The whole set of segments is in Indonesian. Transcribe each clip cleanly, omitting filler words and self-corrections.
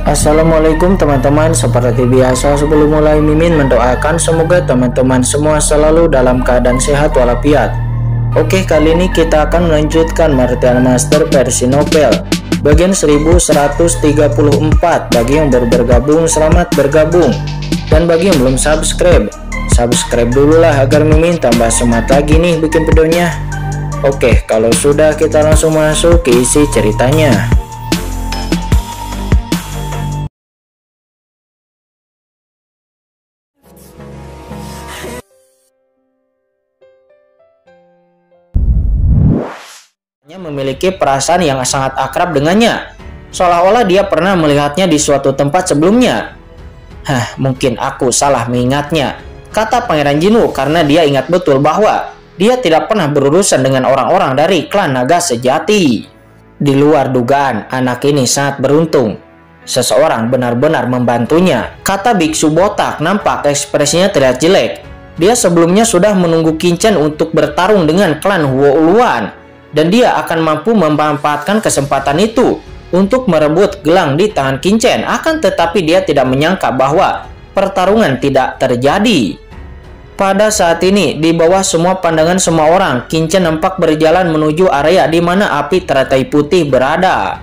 Assalamualaikum teman-teman. Seperti biasa sebelum mulai Mimin mendoakan semoga teman-teman semua selalu dalam keadaan sehat walafiat. Oke, kali ini kita akan melanjutkan Martial Master versi novel bagian 1134. Bagi yang baru bergabung, selamat bergabung. Dan bagi yang belum subscribe dulu lah agar Mimin tambah semangat lagi nih bikin videonya. Oke, kalau sudah kita langsung masuk ke isi ceritanya. Memiliki perasaan yang sangat akrab dengannya, seolah-olah dia pernah melihatnya di suatu tempat sebelumnya. Mungkin aku salah mengingatnya, kata Pangeran Jinwoo, karena dia ingat betul bahwa dia tidak pernah berurusan dengan orang-orang dari klan naga sejati. Di luar dugaan, anak ini sangat beruntung. Seseorang benar-benar membantunya, kata biksu botak. Nampak ekspresinya terlihat jelek. Dia sebelumnya sudah menunggu Qin untuk bertarung dengan klan Huo Luan, dan dia akan mampu memanfaatkan kesempatan itu untuk merebut gelang di tangan Qin. Akan tetapi dia tidak menyangka bahwa pertarungan tidak terjadi. Pada saat ini, di bawah semua pandangan semua orang, Qin nampak berjalan menuju area di mana api teratai putih berada.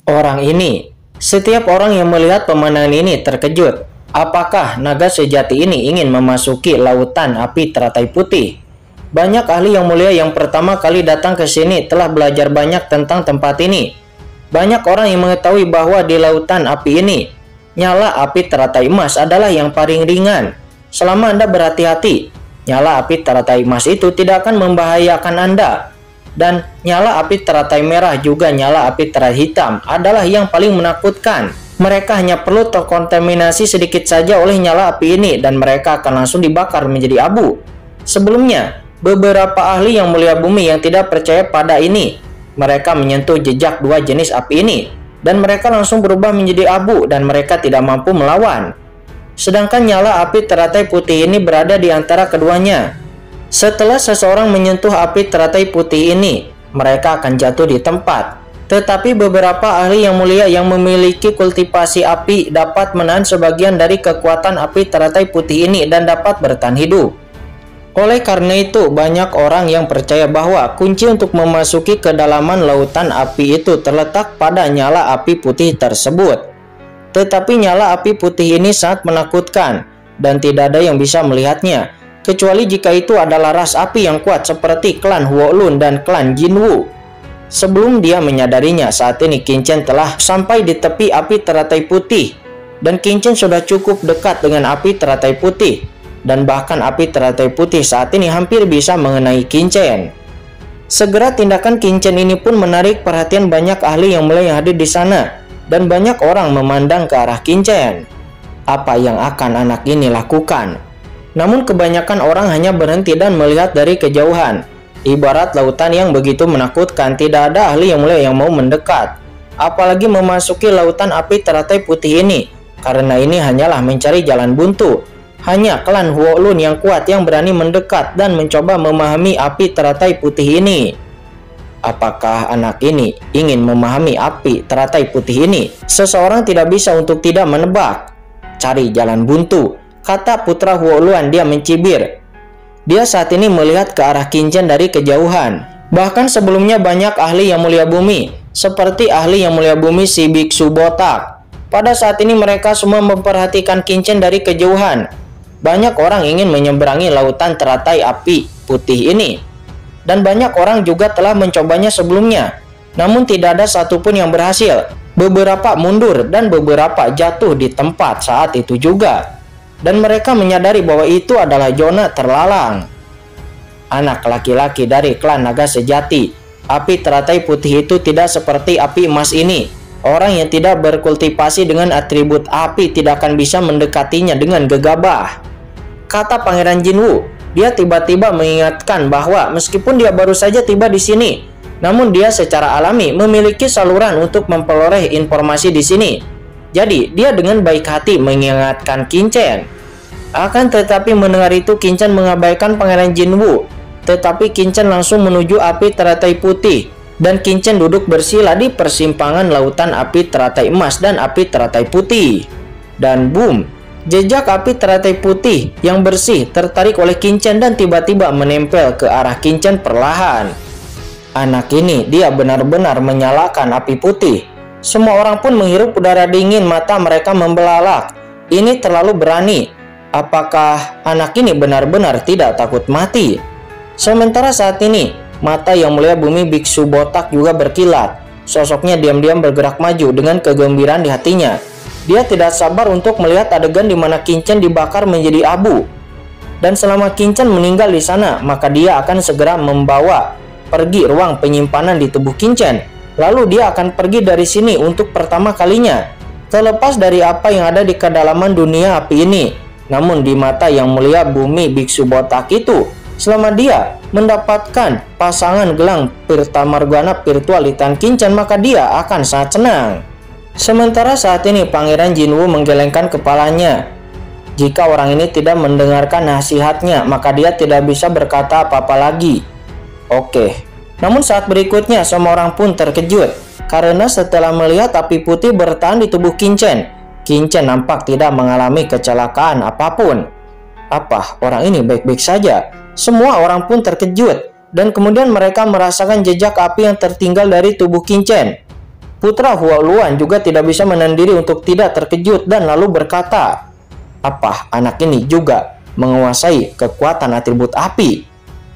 Orang ini, setiap orang yang melihat pemandangan ini terkejut. Apakah naga sejati ini ingin memasuki lautan api teratai putih? Banyak ahli yang mulia yang pertama kali datang ke sini telah belajar banyak tentang tempat ini. Banyak orang yang mengetahui bahwa di lautan api ini, nyala api teratai emas adalah yang paling ringan. Selama Anda berhati-hati, nyala api teratai emas itu tidak akan membahayakan Anda. Dan nyala api teratai merah juga nyala api teratai hitam adalah yang paling menakutkan. Mereka hanya perlu terkontaminasi sedikit saja oleh nyala api ini dan mereka akan langsung dibakar menjadi abu. Sebelumnya, beberapa ahli yang mulia bumi yang tidak percaya pada ini, mereka menyentuh jejak dua jenis api ini dan mereka langsung berubah menjadi abu dan mereka tidak mampu melawan. Sedangkan nyala api teratai putih ini berada di antara keduanya. Setelah seseorang menyentuh api teratai putih ini, mereka akan jatuh di tempat. Tetapi beberapa ahli yang mulia yang memiliki kultivasi api dapat menahan sebagian dari kekuatan api teratai putih ini dan dapat bertahan hidup. Oleh karena itu, banyak orang yang percaya bahwa kunci untuk memasuki kedalaman lautan api itu terletak pada nyala api putih tersebut. Tetapi nyala api putih ini sangat menakutkan dan tidak ada yang bisa melihatnya, kecuali jika itu adalah ras api yang kuat seperti klan Huo Lun dan klan Jinwoo. Sebelum dia menyadarinya, saat ini Qin telah sampai di tepi api teratai putih, dan Qin sudah cukup dekat dengan api teratai putih. Dan bahkan api teratai putih saat ini hampir bisa mengenai Qin. Segera tindakan Qin ini pun menarik perhatian banyak ahli yang mulai hadir di sana, dan banyak orang memandang ke arah Qin. Apa yang akan anak ini lakukan? Namun kebanyakan orang hanya berhenti dan melihat dari kejauhan. Ibarat lautan yang begitu menakutkan, tidak ada ahli yang mulia yang mau mendekat, apalagi memasuki lautan api teratai putih ini, karena ini hanyalah mencari jalan buntu. Hanya klan Huo Lun yang kuat yang berani mendekat dan mencoba memahami api teratai putih ini. Apakah anak ini ingin memahami api teratai putih ini? Seseorang tidak bisa untuk tidak menebak. Cari jalan buntu, kata putra Huo Luan. Dia mencibir. Dia saat ini melihat ke arah Qin dari kejauhan. Bahkan sebelumnya banyak ahli yang mulia bumi, seperti ahli yang mulia bumi si biksu botak. Pada saat ini mereka semua memperhatikan Qin dari kejauhan. Banyak orang ingin menyeberangi lautan teratai api putih ini. Dan banyak orang juga telah mencobanya sebelumnya. Namun tidak ada satupun yang berhasil. Beberapa mundur dan beberapa jatuh di tempat saat itu juga. Dan mereka menyadari bahwa itu adalah zona terlalang. Anak laki-laki dari klan naga sejati, api teratai putih itu tidak seperti api emas ini. Orang yang tidak berkultivasi dengan atribut api tidak akan bisa mendekatinya dengan gegabah, kata Pangeran Jinwoo. Dia tiba-tiba mengingatkan bahwa meskipun dia baru saja tiba di sini, namun dia secara alami memiliki saluran untuk memperoleh informasi di sini. Jadi dia dengan baik hati mengingatkan Qin. Akan tetapi mendengar itu Qin mengabaikan Pangeran Jinwoo. Tetapi Qin langsung menuju api teratai putih. dan Qin duduk bersila di persimpangan lautan api teratai emas dan api teratai putih. Dan boom, jejak api teratai putih yang bersih tertarik oleh Qin dan tiba-tiba menempel ke arah Qin perlahan. Anak ini, dia benar-benar menyalakan api putih. Semua orang pun menghirup udara dingin, mata mereka membelalak. Ini terlalu berani. Apakah anak ini benar-benar tidak takut mati? Sementara saat ini, mata Yang Mulia Bumi Biksu Botak juga berkilat. Sosoknya diam-diam bergerak maju dengan kegembiraan di hatinya. Dia tidak sabar untuk melihat adegan di mana Qin dibakar menjadi abu. Dan selama Qin meninggal di sana, maka dia akan segera membawa pergi ruang penyimpanan di tubuh Qin. Lalu dia akan pergi dari sini untuk pertama kalinya, terlepas dari apa yang ada di kedalaman dunia api ini. Namun di mata Yang Mulia Bumi Biksu Botak itu, selama dia mendapatkan pasangan gelang Pirtamargana virtual di tangan Qin, maka dia akan sangat senang. Sementara saat ini Pangeran Jinwu menggelengkan kepalanya. Jika orang ini tidak mendengarkan nasihatnya, maka dia tidak bisa berkata apa-apa lagi. Oke. Namun saat berikutnya semua orang pun terkejut, karena setelah melihat api putih bertahan di tubuh Qin nampak tidak mengalami kecelakaan apapun. Apa orang ini baik-baik saja? Semua orang pun terkejut, dan kemudian mereka merasakan jejak api yang tertinggal dari tubuh Qin. Putra Hua Luan juga tidak bisa menahan diri untuk tidak terkejut dan lalu berkata, apa anak ini juga menguasai kekuatan atribut api?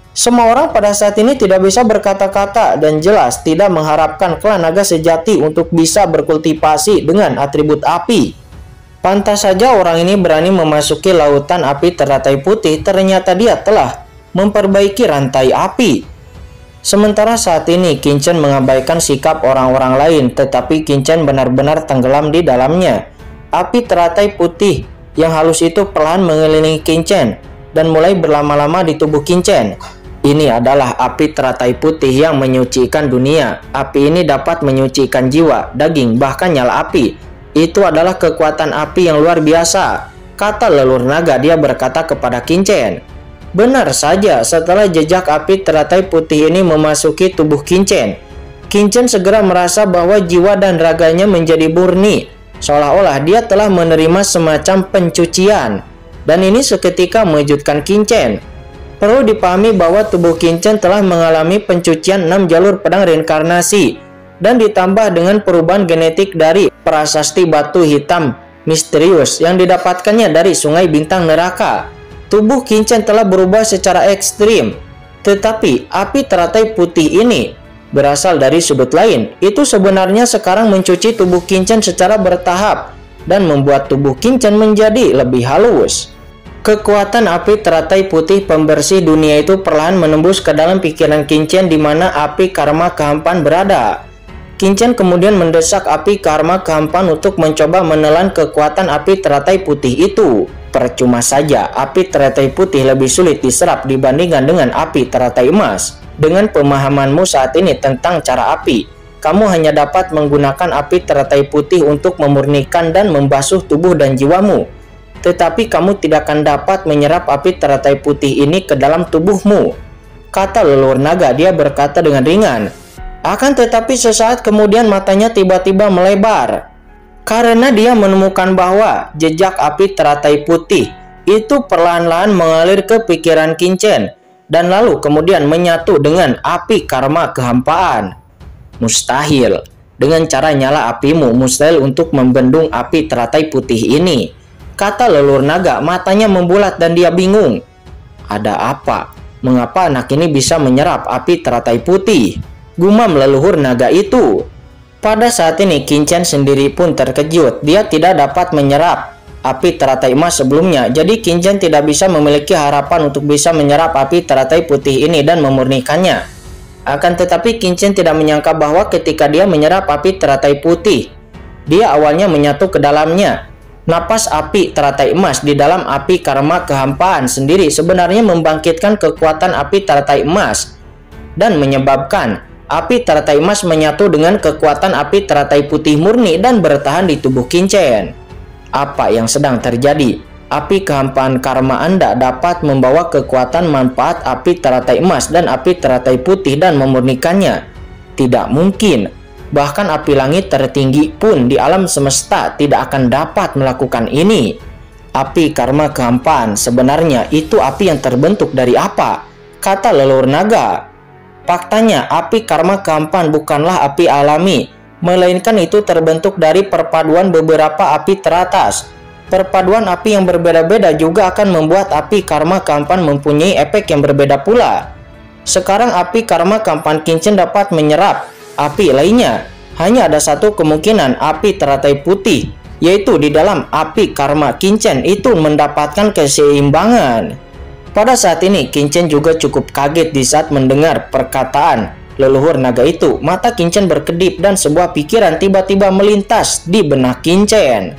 Semua orang pada saat ini tidak bisa berkata-kata dan jelas tidak mengharapkan klan naga sejati untuk bisa berkultivasi dengan atribut api. Pantas saja orang ini berani memasuki lautan api teratai putih, ternyata dia telah memperbaiki rantai api. Sementara saat ini Qin mengabaikan sikap orang-orang lain, tetapi Qin benar-benar tenggelam di dalamnya. Api teratai putih yang halus itu perlahan mengelilingi Qin dan mulai berlama-lama di tubuh Qin. Ini adalah api teratai putih yang menyucikan dunia. Api ini dapat menyucikan jiwa, daging, bahkan nyala api. Itu adalah kekuatan api yang luar biasa, kata leluhur naga. Dia berkata kepada Qin. Benar saja, setelah jejak api teratai putih ini memasuki tubuh Qin segera merasa bahwa jiwa dan raganya menjadi murni, seolah-olah dia telah menerima semacam pencucian. Dan ini seketika mengejutkan Qin. Perlu dipahami bahwa tubuh Qin telah mengalami pencucian 6 jalur pedang reinkarnasi dan ditambah dengan perubahan genetik dari prasasti batu hitam misterius yang didapatkannya dari sungai bintang neraka. Tubuh Qin telah berubah secara ekstrim, tetapi api teratai putih ini berasal dari sudut lain. Itu sebenarnya sekarang mencuci tubuh Qin secara bertahap dan membuat tubuh Qin menjadi lebih halus. Kekuatan api teratai putih pembersih dunia itu perlahan menembus ke dalam pikiran Qin di mana api karma kehampaan berada. Qin kemudian mendesak api karma kehampaan untuk mencoba menelan kekuatan api teratai putih itu. Percuma saja, api teratai putih lebih sulit diserap dibandingkan dengan api teratai emas. Dengan pemahamanmu saat ini tentang cara api, kamu hanya dapat menggunakan api teratai putih untuk memurnikan dan membasuh tubuh dan jiwamu. Tetapi kamu tidak akan dapat menyerap api teratai putih ini ke dalam tubuhmu, kata leluhur naga. Dia berkata dengan ringan. Akan tetapi sesaat kemudian matanya tiba-tiba melebar, karena dia menemukan bahwa jejak api teratai putih itu perlahan-lahan mengalir ke pikiran Qin dan lalu kemudian menyatu dengan api karma kehampaan. Mustahil. Dengan cara nyala apimu, mustahil untuk membendung api teratai putih ini, kata leluhur naga. Matanya membulat dan dia bingung. Ada apa? Mengapa anak ini bisa menyerap api teratai putih? Gumam leluhur naga itu. Pada saat ini Qin sendiri pun terkejut. Dia tidak dapat menyerap api teratai emas sebelumnya. Jadi Qin tidak bisa memiliki harapan untuk bisa menyerap api teratai putih ini dan memurnikannya. Akan tetapi Qin tidak menyangka bahwa ketika dia menyerap api teratai putih, dia awalnya menyatu ke dalamnya. Napas api teratai emas di dalam api karma kehampaan sendiri sebenarnya membangkitkan kekuatan api teratai emas dan menyebabkan api teratai emas menyatu dengan kekuatan api teratai putih murni dan bertahan di tubuh Qin. Apa yang sedang terjadi? Api kehampaan karma Anda dapat membawa kekuatan manfaat api teratai emas dan api teratai putih dan memurnikannya. Tidak mungkin. Bahkan api langit tertinggi pun di alam semesta tidak akan dapat melakukan ini. Api karma kehampaan sebenarnya itu api yang terbentuk dari apa? Kata leluhur naga. Faktanya api karma kehampaan bukanlah api alami, melainkan itu terbentuk dari perpaduan beberapa api teratas. Perpaduan api yang berbeda-beda juga akan membuat api karma kehampaan mempunyai efek yang berbeda pula. Sekarang api karma kehampaan Kincen dapat menyerap api lainnya. Hanya ada satu kemungkinan, api teratai putih, yaitu di dalam api karma Kincen itu mendapatkan keseimbangan. Pada saat ini Kincen juga cukup kaget di saat mendengar perkataan leluhur naga itu. Mata Kincen berkedip dan sebuah pikiran tiba-tiba melintas di benak Kincen.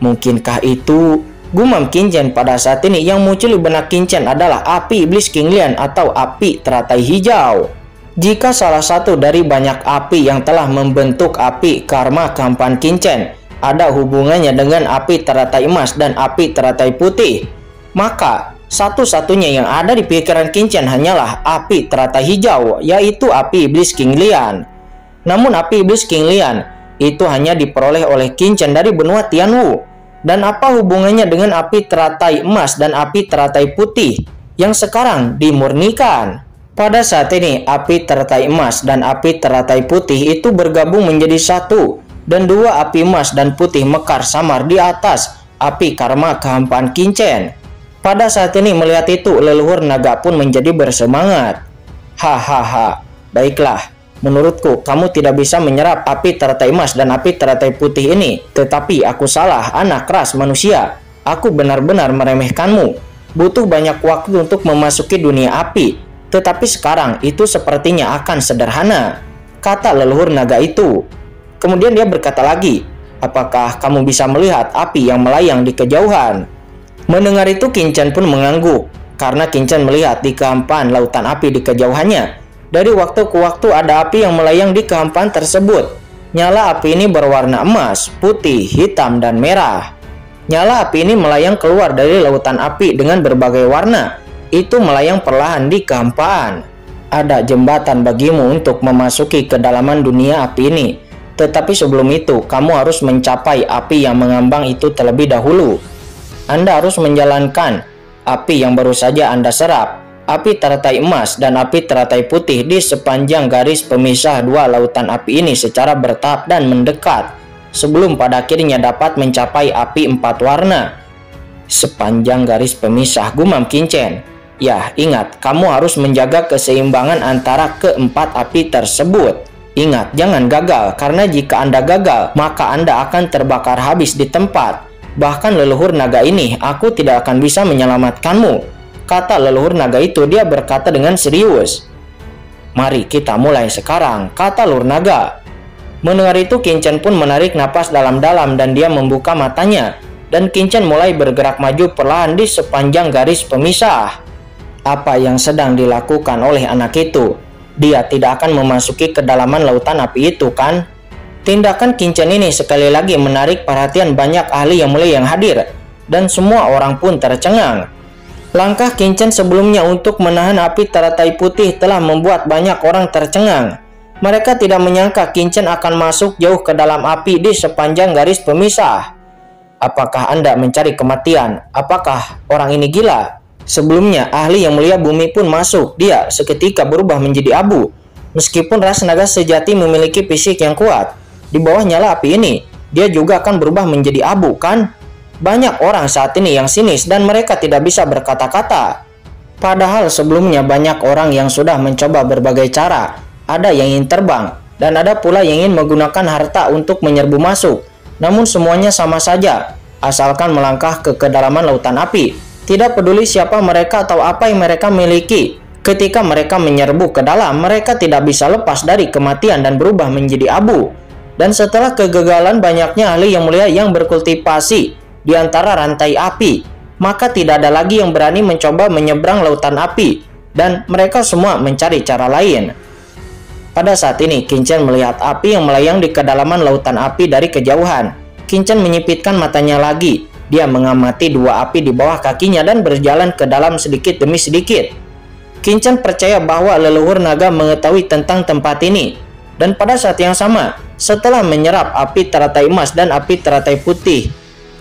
Mungkinkah itu? Gumam Kincen pada saat ini. Yang muncul di benak Kincen adalah api iblis King Lian atau api teratai hijau. Jika salah satu dari banyak api yang telah membentuk api karma kehampaan Kincen ada hubungannya dengan api teratai emas dan api teratai putih, maka satu-satunya yang ada di pikiran Kincen hanyalah api teratai hijau, yaitu api iblis King Lian. Namun api iblis King Lian itu hanya diperoleh oleh Kincen dari benua Tianwu. Dan apa hubungannya dengan api teratai emas dan api teratai putih yang sekarang dimurnikan? Pada saat ini api teratai emas dan api teratai putih itu bergabung menjadi satu, dan dua api emas dan putih mekar samar di atas api karma kehampaan Kincen. Pada saat ini melihat itu leluhur naga pun menjadi bersemangat. Hahaha, baiklah, menurutku kamu tidak bisa menyerap api teratai emas dan api teratai putih ini. Tetapi aku salah, anak keras manusia. Aku benar-benar meremehkanmu. Butuh banyak waktu untuk memasuki dunia api. Tetapi sekarang itu sepertinya akan sederhana, kata leluhur naga itu. Kemudian dia berkata lagi, apakah kamu bisa melihat api yang melayang di kejauhan? Mendengar itu Kincen pun mengangguk, karena Kincen melihat di kehampaan lautan api di kejauhannya. Dari waktu ke waktu ada api yang melayang di kehampaan tersebut. Nyala api ini berwarna emas, putih, hitam, dan merah. Nyala api ini melayang keluar dari lautan api dengan berbagai warna. Itu melayang perlahan di kehampaan. Ada jembatan bagimu untuk memasuki kedalaman dunia api ini. Tetapi sebelum itu, kamu harus mencapai api yang mengambang itu terlebih dahulu. Anda harus menjalankan api yang baru saja Anda serap, api teratai emas dan api teratai putih di sepanjang garis pemisah dua lautan api ini secara bertahap dan mendekat, sebelum pada akhirnya dapat mencapai api 4 warna. Sepanjang garis pemisah, gumam Kincen. Ya, ingat, kamu harus menjaga keseimbangan antara keempat api tersebut. Ingat, jangan gagal, karena jika Anda gagal, maka Anda akan terbakar habis di tempat. Bahkan leluhur naga ini, aku tidak akan bisa menyelamatkanmu, kata leluhur naga itu. Dia berkata dengan serius. Mari kita mulai sekarang, kata leluhur naga. Mendengar itu Kincen pun menarik napas dalam-dalam dan dia membuka matanya. Dan Kincen mulai bergerak maju perlahan di sepanjang garis pemisah. Apa yang sedang dilakukan oleh anak itu? Dia tidak akan memasuki kedalaman lautan api itu, kan? Tindakan Kincen ini sekali lagi menarik perhatian banyak ahli yang mulia yang hadir, dan semua orang pun tercengang. Langkah Kincen sebelumnya untuk menahan api teratai putih telah membuat banyak orang tercengang. Mereka tidak menyangka Kincen akan masuk jauh ke dalam api di sepanjang garis pemisah. Apakah Anda mencari kematian? Apakah orang ini gila? Sebelumnya, ahli yang mulia bumi pun masuk. Dia seketika berubah menjadi abu. Meskipun ras naga sejati memiliki fisik yang kuat, di bawah nyala api ini, dia juga akan berubah menjadi abu, kan? Banyak orang saat ini yang sinis dan mereka tidak bisa berkata-kata. Padahal sebelumnya banyak orang yang sudah mencoba berbagai cara. Ada yang ingin terbang, dan ada pula yang ingin menggunakan harta untuk menyerbu masuk. Namun semuanya sama saja, asalkan melangkah ke kedalaman lautan api. Tidak peduli siapa mereka atau apa yang mereka miliki. Ketika mereka menyerbu ke dalam, mereka tidak bisa lepas dari kematian dan berubah menjadi abu. Dan setelah kegagalan banyaknya ahli yang mulia yang berkultivasi di antara rantai api, maka tidak ada lagi yang berani mencoba menyeberang lautan api, dan mereka semua mencari cara lain. Pada saat ini, Kincen melihat api yang melayang di kedalaman lautan api dari kejauhan. Kincen menyipitkan matanya lagi. Dia mengamati dua api di bawah kakinya dan berjalan ke dalam sedikit demi sedikit. Qin-Chen percaya bahwa leluhur naga mengetahui tentang tempat ini. Dan pada saat yang sama, setelah menyerap api teratai emas dan api teratai putih,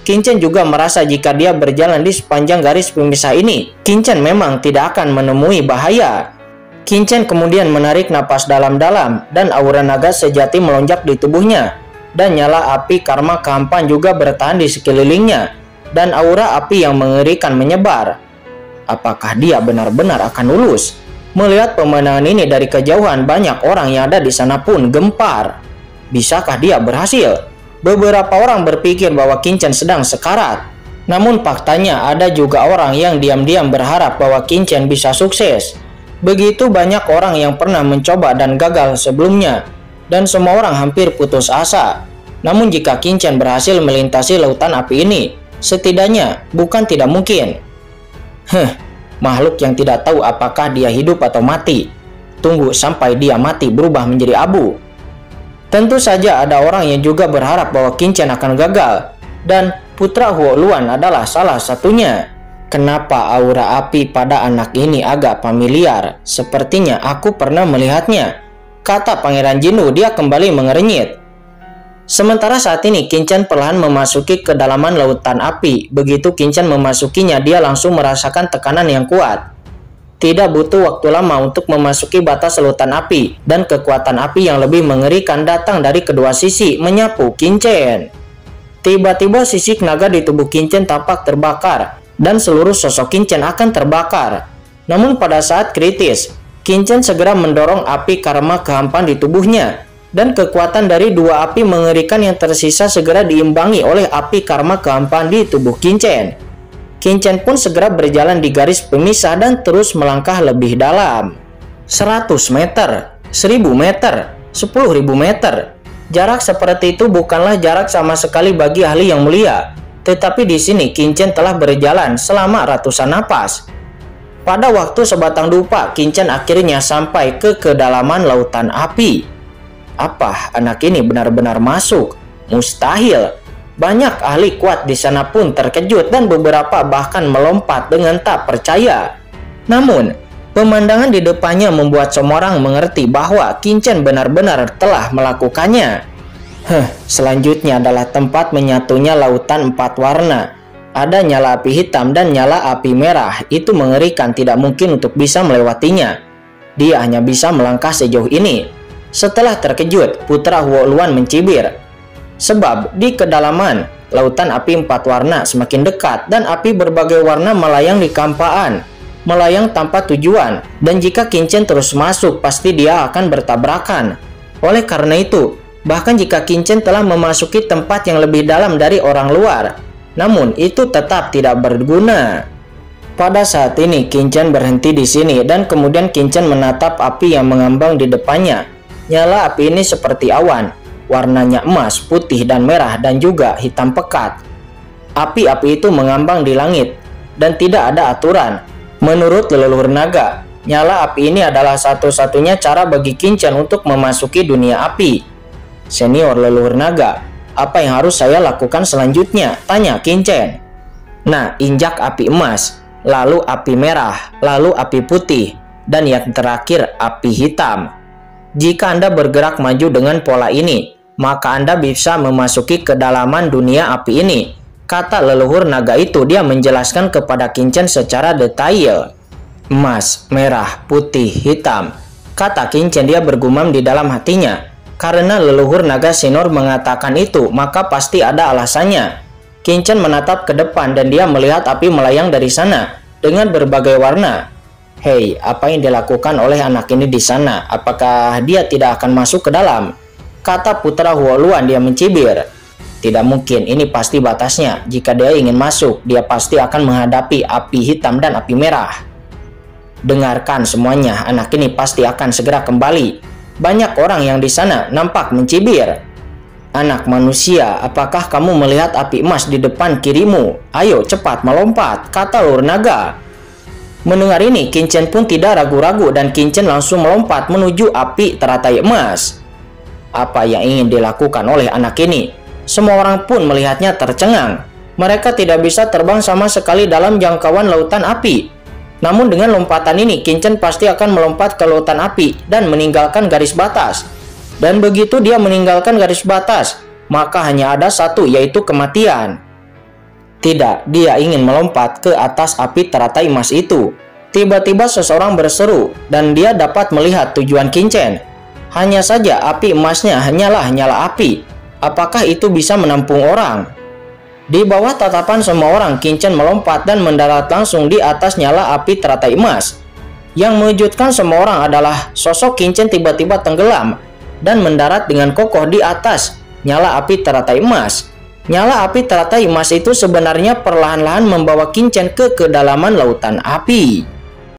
Qin-Chen juga merasa jika dia berjalan di sepanjang garis pemisah ini, Qin-Chen memang tidak akan menemui bahaya. Qin-Chen kemudian menarik napas dalam-dalam dan aura naga sejati melonjak di tubuhnya. Dan nyala api karma kehampaan juga bertahan di sekelilingnya. Dan aura api yang mengerikan menyebar. Apakah dia benar-benar akan lulus? Melihat pemandangan ini dari kejauhan, banyak orang yang ada di sana pun gempar. Bisakah dia berhasil? Beberapa orang berpikir bahwa Qin-Chen sedang sekarat. Namun faktanya ada juga orang yang diam-diam berharap bahwa Qin-Chen bisa sukses. Begitu banyak orang yang pernah mencoba dan gagal sebelumnya. Dan semua orang hampir putus asa. Namun jika Qin-Chen berhasil melintasi lautan api ini, setidaknya bukan tidak mungkin. Makhluk yang tidak tahu apakah dia hidup atau mati. Tunggu sampai dia mati berubah menjadi abu. Tentu saja ada orang yang juga berharap bahwa Qin-Chen akan gagal, dan putra Huo Luan adalah salah satunya. Kenapa aura api pada anak ini agak familiar? Sepertinya aku pernah melihatnya, kata Pangeran Jinwu. Dia kembali mengernyit. Sementara saat ini Qin-Chen perlahan memasuki kedalaman lautan api. Begitu Qin-Chen memasukinya, dia langsung merasakan tekanan yang kuat. Tidak butuh waktu lama untuk memasuki batas lautan api, dan kekuatan api yang lebih mengerikan datang dari kedua sisi menyapu Qin-Chen. Tiba-tiba sisik naga di tubuh Qin-Chen tampak terbakar, dan seluruh sosok Qin-Chen akan terbakar. Namun pada saat kritis, Qin-Chen segera mendorong api karma kehampaan di tubuhnya, dan kekuatan dari dua api mengerikan yang tersisa segera diimbangi oleh api karma kehampaan di tubuh Qin-Chen. Qin-Chen pun segera berjalan di garis pemisah dan terus melangkah lebih dalam. 100 meter, 1000 meter, 10.000 meter. Jarak seperti itu bukanlah jarak sama sekali bagi ahli yang mulia. Tetapi di sini Qin-Chen telah berjalan selama ratusan napas. Pada waktu sebatang dupa, Qin-Chen akhirnya sampai ke kedalaman lautan api. Apa anak ini benar-benar masuk? Mustahil. Banyak ahli kuat di sana pun terkejut dan beberapa bahkan melompat dengan tak percaya. Namun, pemandangan di depannya membuat semua orang mengerti bahwa Qin-Chen benar-benar telah melakukannya. Selanjutnya adalah tempat menyatunya lautan 4 warna. Ada nyala api hitam dan nyala api merah. Itu mengerikan, tidak mungkin untuk bisa melewatinya. Dia hanya bisa melangkah sejauh ini. Setelah terkejut, putra Huo Luan mencibir. Sebab di kedalaman, lautan api 4 warna semakin dekat dan api berbagai warna melayang di kampaan, melayang tanpa tujuan, dan jika Qin-Chen terus masuk, pasti dia akan bertabrakan. Oleh karena itu, bahkan jika Qin-Chen telah memasuki tempat yang lebih dalam dari orang luar, namun itu tetap tidak berguna. Pada saat ini, Qin-Chen berhenti di sini dan kemudian Qin-Chen menatap api yang mengambang di depannya. Nyala api ini seperti awan. Warnanya emas, putih, dan merah, dan juga hitam pekat. Api-api itu mengambang di langit, dan tidak ada aturan. Menurut leluhur naga, nyala api ini adalah satu-satunya cara bagi Qin-Chen untuk memasuki dunia api. Senior leluhur naga, apa yang harus saya lakukan selanjutnya? Tanya Qin-Chen. Nah, injak api emas, lalu api merah, lalu api putih, dan yang terakhir api hitam. Jika Anda bergerak maju dengan pola ini, maka Anda bisa memasuki kedalaman dunia api ini, kata leluhur naga itu. Dia menjelaskan kepada Qin-Chen secara detail. Emas, merah, putih, hitam, kata Qin-Chen. Dia bergumam di dalam hatinya. Karena leluhur naga senior mengatakan itu, maka pasti ada alasannya. Qin-Chen menatap ke depan dan dia melihat api melayang dari sana dengan berbagai warna. Hei, apa yang dilakukan oleh anak ini di sana? Apakah dia tidak akan masuk ke dalam? Kata putra Huo Luan. Dia mencibir. Tidak mungkin, ini pasti batasnya. Jika dia ingin masuk, dia pasti akan menghadapi api hitam dan api merah. Dengarkan semuanya, anak ini pasti akan segera kembali. Banyak orang yang di sana nampak mencibir. Anak manusia, apakah kamu melihat api emas di depan kirimu? Ayo cepat melompat, kata leluhur naga. Mendengar ini, Qin-Chen pun tidak ragu-ragu dan Qin-Chen langsung melompat menuju api teratai emas. Apa yang ingin dilakukan oleh anak ini? Semua orang pun melihatnya tercengang. Mereka tidak bisa terbang sama sekali dalam jangkauan lautan api. Namun dengan lompatan ini, Qin Chen pasti akan melompat ke lautan api dan meninggalkan garis batas. Dan begitu dia meninggalkan garis batas, maka hanya ada satu, yaitu kematian. Tidak, dia ingin melompat ke atas api teratai emas itu. Tiba-tiba seseorang berseru, dan dia dapat melihat tujuan Qin Chen. Hanya saja api emasnya hanyalah nyala api. Apakah itu bisa menampung orang? Di bawah tatapan semua orang, Qin Chen melompat dan mendarat langsung di atas nyala api teratai emas. Yang mengejutkan semua orang adalah sosok Qin Chen tiba-tiba tenggelam dan mendarat dengan kokoh di atas nyala api teratai emas. Nyala api teratai emas itu sebenarnya perlahan-lahan membawa Qin Chen ke kedalaman lautan api.